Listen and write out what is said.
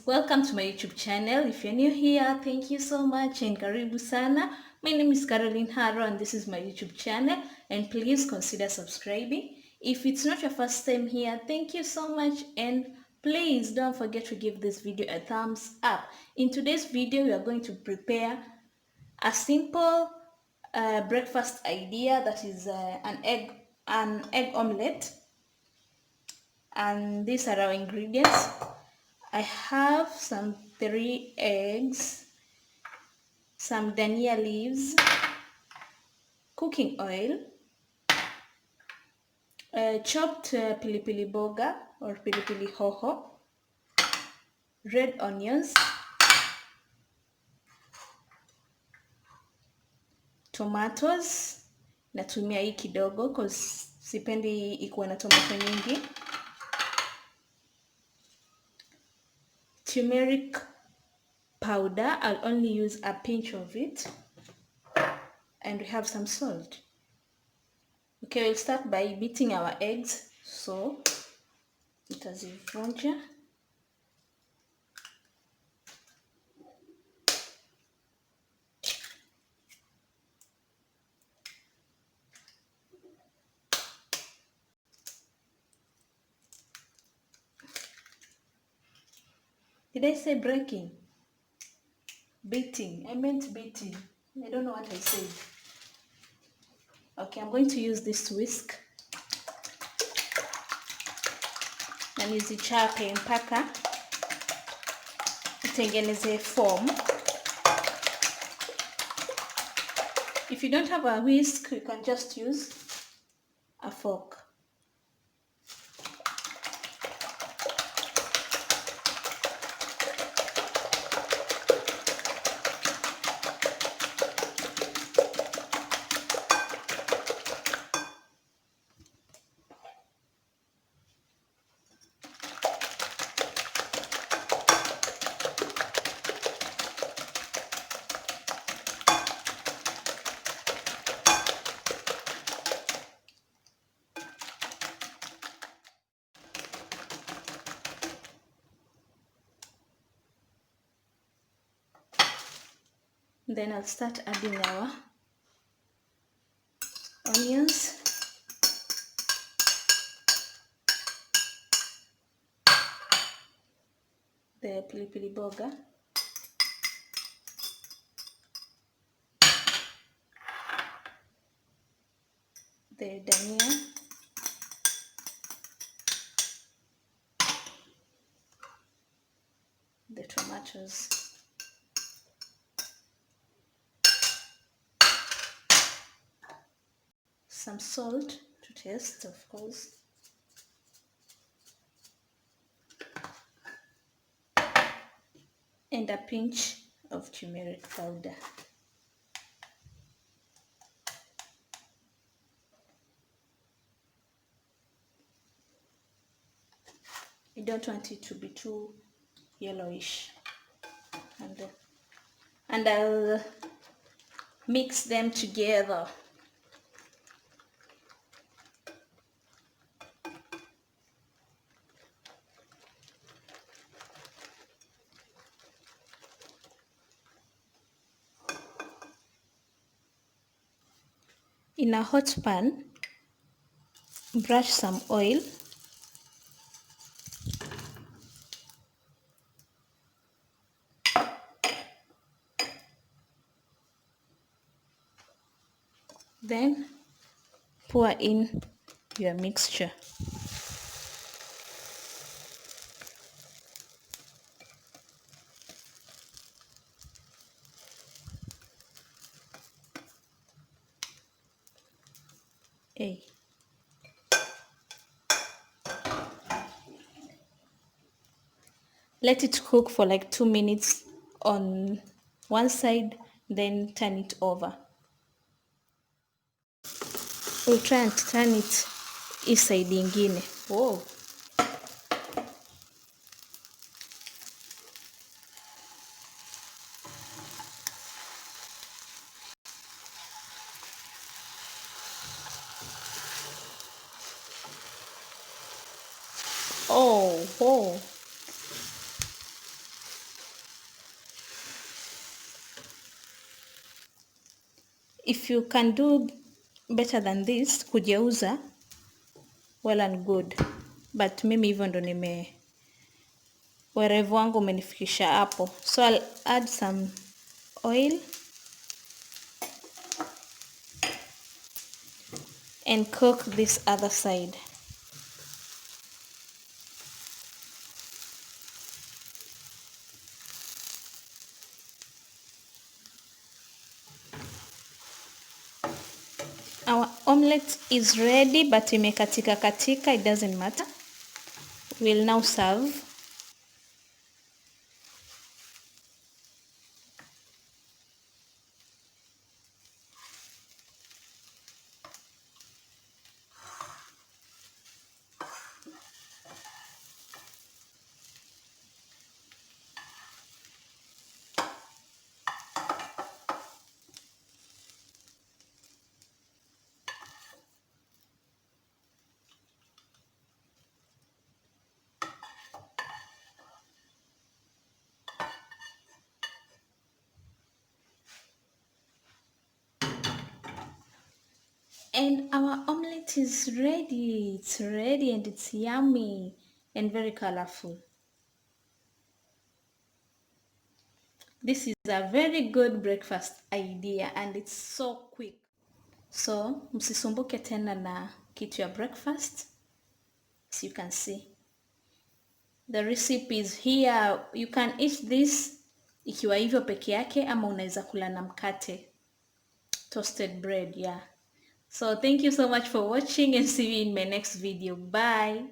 welcome to my YouTube channel. If you're new here, thank you so much and karibu sana. My name is Caroline Haro and this is my YouTube channel, and please consider subscribing. If it's not your first time here, thank you so much, and please don't forget to give this video a thumbs up. In today's video, we are going to prepare a simple breakfast idea, that is an egg omelette, and these are our ingredients. I have some 3 eggs, some dania leaves, cooking oil, chopped pilipili boga or pilipili hoho, red onions, tomatoes. Natumia hii kidogo cause sipendi ikuwe na tomato nyingi. Turmeric powder, I'll only use a pinch of it. And we have some salt. Okay, we'll start by beating our eggs. So nitazivunja. Did I say breaking? Beating. I meant beating. I don't know what I said. Okay, I'm going to use this whisk. Na nizichape mpaka itengeneze form. If you don't have a whisk, you can just use a fork. Then I'll start adding our onions, the pilipili boga, the dania, the tomatoes, some salt to taste, of course, and a pinch of turmeric powder. You don't want it to be too yellowish. And I'll mix them together. In a hot pan, brush some oil. Then pour in your mixture. Let it cook for like 2 minutes on one side, then turn it over. We'll try and turn it hii side ingine. Whoa. Oh, whoa. If you can do better than this, kujeuza, well and good. But mimi hivyo ndo werevu wangu umenifikisha hapo. So I'll add some oil and cook this other side. Our omelette is ready, but imekatika katika, it doesn't matter. We'll now serve. And our omelette is ready. It's ready and it's yummy and very colorful. This is a very good breakfast idea and it's so quick. So, msisumbuke tena na kitu ya breakfast. As you can see, the recipe is here. You can eat this ikiwa hivyo peke yake ama unaweza kula na mkate. Toasted bread, yeah. So thank you so much for watching and see you in my next video. Bye.